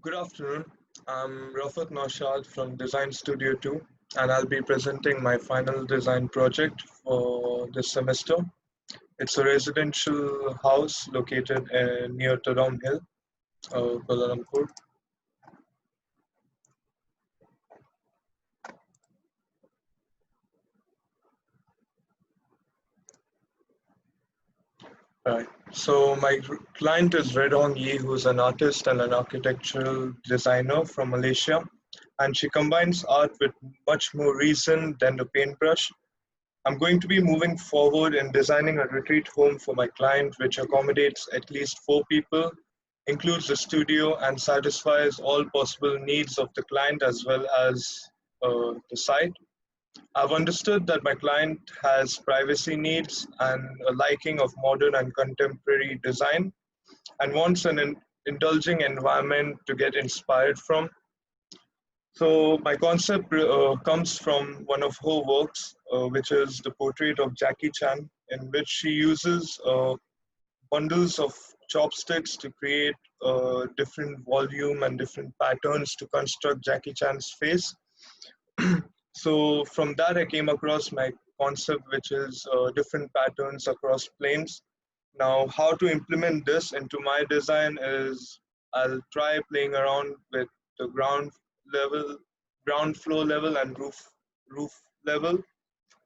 Good afternoon. I'm Rafat Noushad from Design Studio 2, and I'll be presenting my final design project for this semester. It's a residential house located near Tadam Hill, Kuala Lumpur. Right. So my client is Red Hong Yi, who's an artist and an architectural designer from Malaysia, and she combines art with much more reason than the paintbrush. I'm going to be moving forward in designing a retreat home for my client, which accommodates at least 4 people, includes a studio, and satisfies all possible needs of the client as well as the site. I've understood that my client has privacy needs and a liking of modern and contemporary design and wants an indulging environment to get inspired from. So my concept comes from one of her works, which is the portrait of Jackie Chan, in which she uses bundles of chopsticks to create different volume and different patterns to construct Jackie Chan's face. So from that, I came across my concept, which is different patterns across planes. Now, how to implement this into my design is I'll try playing around with the level, ground floor level and roof level.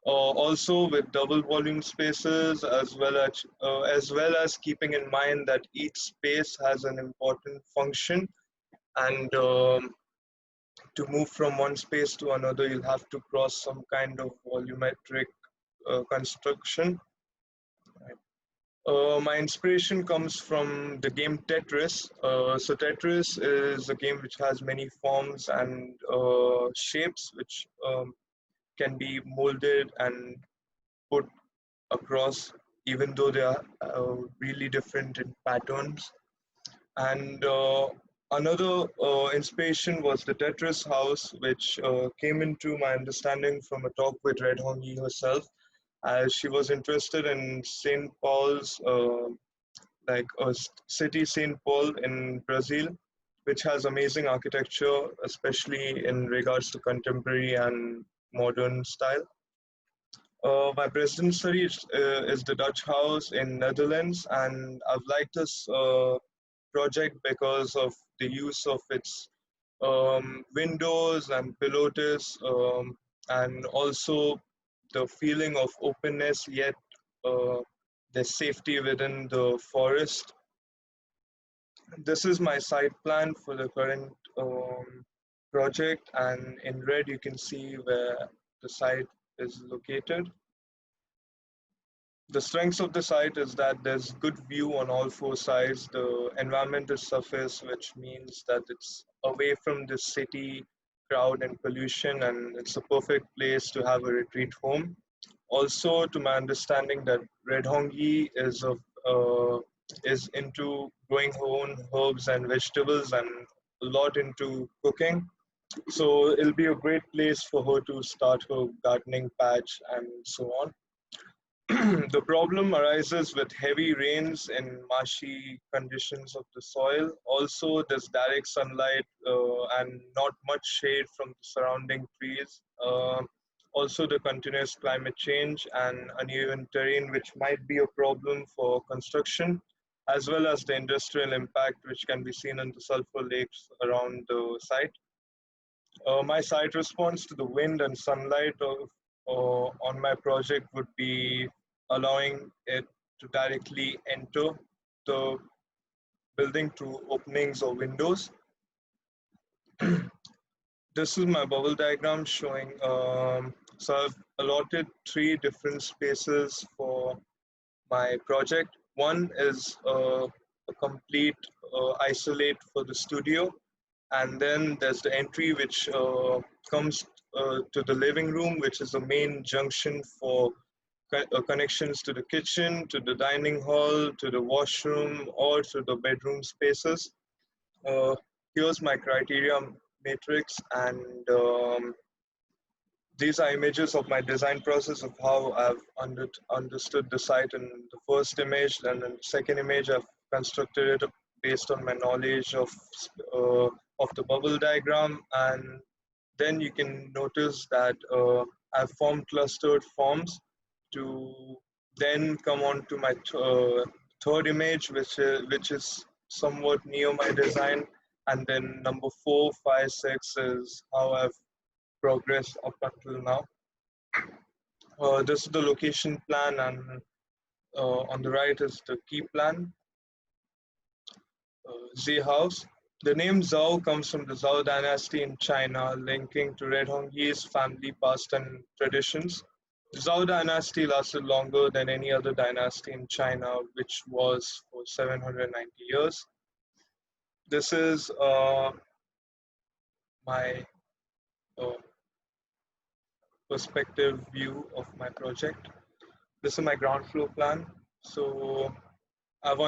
Also with double volume spaces as well as keeping in mind that each space has an important function and to move from one space to another you'll have to cross some kind of volumetric construction. My inspiration comes from the game Tetris. So Tetris is a game which has many forms and shapes which can be molded and put across, even though they are really different in patterns. And another inspiration was the Tetris house, which came into my understanding from a talk with Red Hong Yi herself, as she was interested in St. Paul's, city St. Paul in Brazil, which has amazing architecture, especially in regards to contemporary and modern style. My president study is the Dutch House in Netherlands, and I've liked this project because of the use of its windows and pilotis, and also the feeling of openness, yet uh, the safety within the forest. This is my site plan for the current project, and in red you can see where the site is located. The strengths of the site is that there's good view on all 4 sides. The environment is surface, which means that it's away from the city crowd and pollution, and it's a perfect place to have a retreat home. Also, to my understanding, that Red Hongi is into growing her own herbs and vegetables, and a lot into cooking. So it'll be a great place for her to start her gardening patch and so on. The problem arises with heavy rains and marshy conditions of the soil. Also, there's direct sunlight and not much shade from the surrounding trees. Also, the continuous climate change and uneven terrain, which might be a problem for construction, as well as the industrial impact, which can be seen in the sulfur lakes around the site. My site response to the wind and sunlight on my project would be allowing it to directly enter the building through openings or windows. This is my bubble diagram showing, so I've allotted 3 different spaces for my project. One is a complete isolate for the studio, and then there's the entry which comes to the living room, which is the main junction for connections to the kitchen, to the dining hall, to the washroom, or to the bedroom spaces. Uh, Here's my criteria matrix, and these are images of my design process of how I've understood the site in the first image, and in the second image I've constructed it based on my knowledge of of the bubble diagram, and then you can notice that I've formed clustered forms to then come on to my third image, which is somewhat near my design, and then number 4, 5, 6 is how I've progressed up until now. This is the location plan, and on the right is the key plan. Z House. The name Zhao comes from the Zhao dynasty in China, linking to Red Hongyi's family past and traditions. The Zhao dynasty lasted longer than any other dynasty in China, which was for 790 years. This is my uh, perspective view of my project. This is my ground floor plan. So I've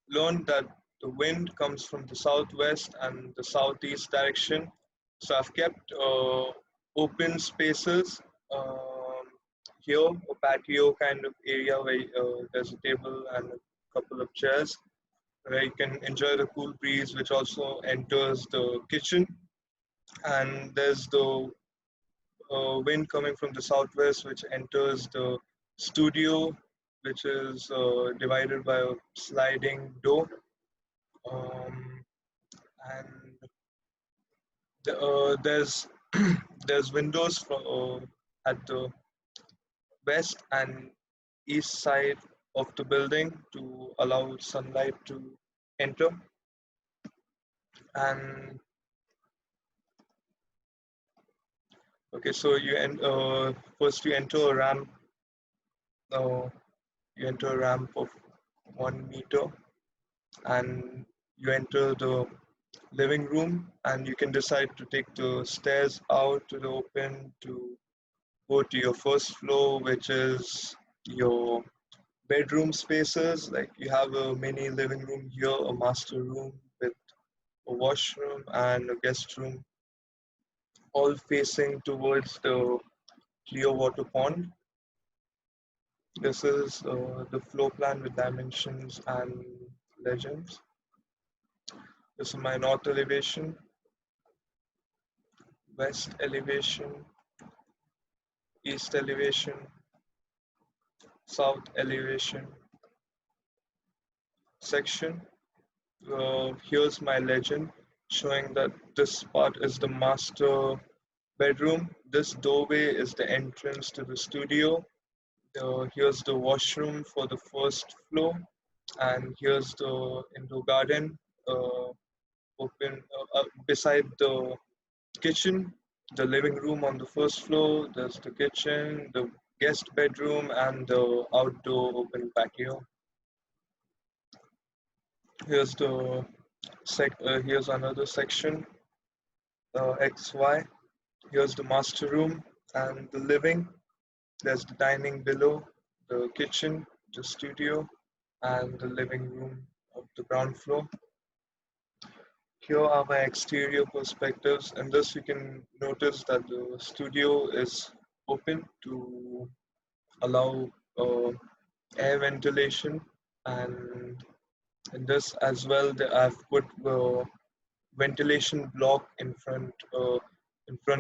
learned that the wind comes from the southwest and the southeast direction. So I've kept open spaces um, here, a patio kind of area where there's a table and a couple of chairs where you can enjoy the cool breeze, which also enters the kitchen. And there's the wind coming from the southwest, which enters the studio, which is divided by a sliding door. Um, and there's there's windows at the west and east side of the building to allow sunlight to enter. And okay, so first you enter a ramp. Uh, you enter a ramp of 1 meter, and you enter the living room, and you can decide to take the stairs out to the open to go to your first floor, which is your bedroom spaces. Like you have a mini living room here, a master room with a washroom and a guest room, all facing towards the clear water pond. This is the floor plan with dimensions and legends. This is my north elevation, west elevation, east elevation, south elevation section. Here's my legend showing that this part is the master bedroom. This doorway is the entrance to the studio. Here's the washroom for the first floor, and here's the indoor garden open beside the kitchen, the living room on the first floor. There's the kitchen, the guest bedroom, and the outdoor open patio. Here's here's another section, XY. Here's the master room and the living. There's the dining below, the kitchen, the studio, and the living room of the ground floor. Here are my exterior perspectives. In this, you can notice that the studio is open to allow air ventilation, and in this as well, I've put ventilation block in front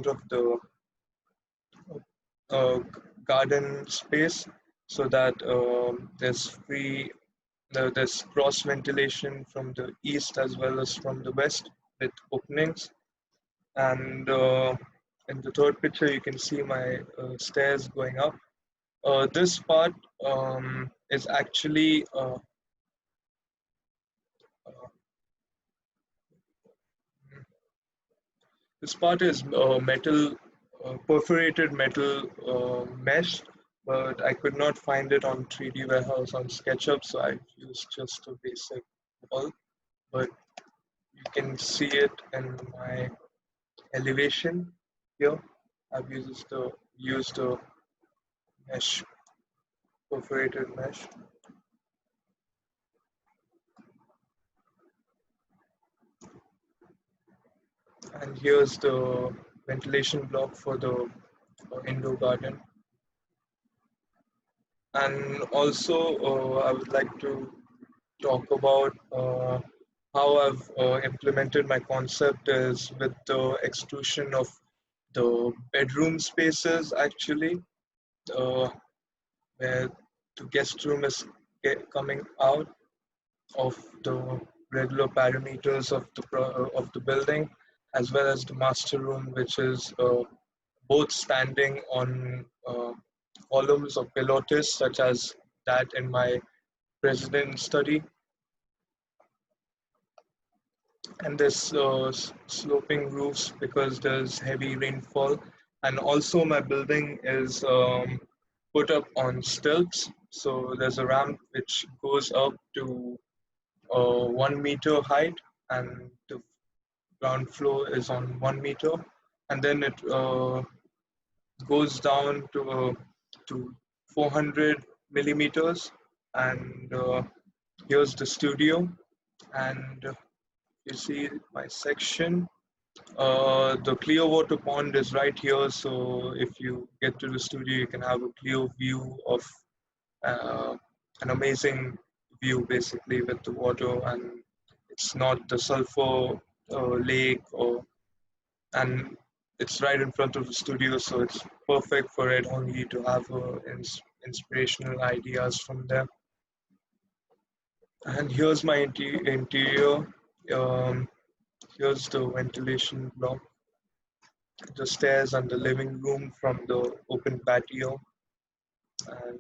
of the uh, garden space, so that there's cross ventilation from the east as well as from the west with openings. And in the third picture, you can see my stairs going up. This part is actually uh, this part is perforated metal mesh, but I could not find it on 3D Warehouse on SketchUp, so I used just a basic wall. But you can see it in my elevation here. I've used a mesh, perforated mesh. And here's the ventilation block for the indoor garden. And also, I would like to talk about how I've implemented my concept is with the extrusion of the bedroom spaces actually, uh, where the guest room is coming out of the regular parameters of the building, as well as the master room, which is both standing on columns or pilotis, such as that in my president study, and there's sloping roofs because there's heavy rainfall, and also my building is put up on stilts, so there's a ramp which goes up to 1 meter height, and the ground floor is on 1 meter, and then it goes down to 400 millimeters, and here's the studio, and you see my section. The clear water pond is right here, so if you get to the studio, you can have a clear view of uh, an amazing view, basically, with the water, and it's not the sulfur lake, and it's right in front of the studio, so it's perfect for Ed Hongi to have inspirational ideas from there. And here's my interior. Um, Here's the ventilation block, the stairs and the living room from the open patio. And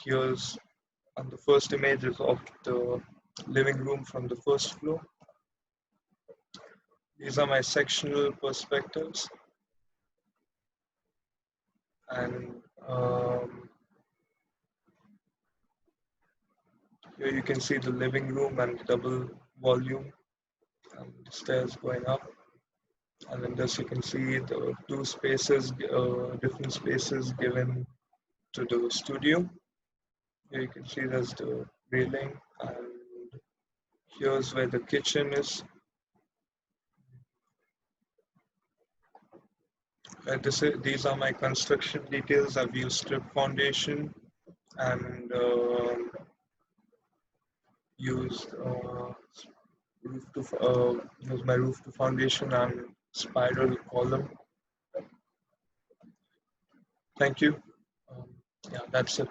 here's on the first images of the living room from the first floor. These are my sectional perspectives. And here you can see the living room and the double volume and the stairs going up. And in this you can see the two spaces, different spaces given to the studio. Here you can see there's the railing, and here's where the kitchen is. These are my construction details. I've used strip foundation and used use my roof to foundation and spiral column. Thank you. Yeah, that's it.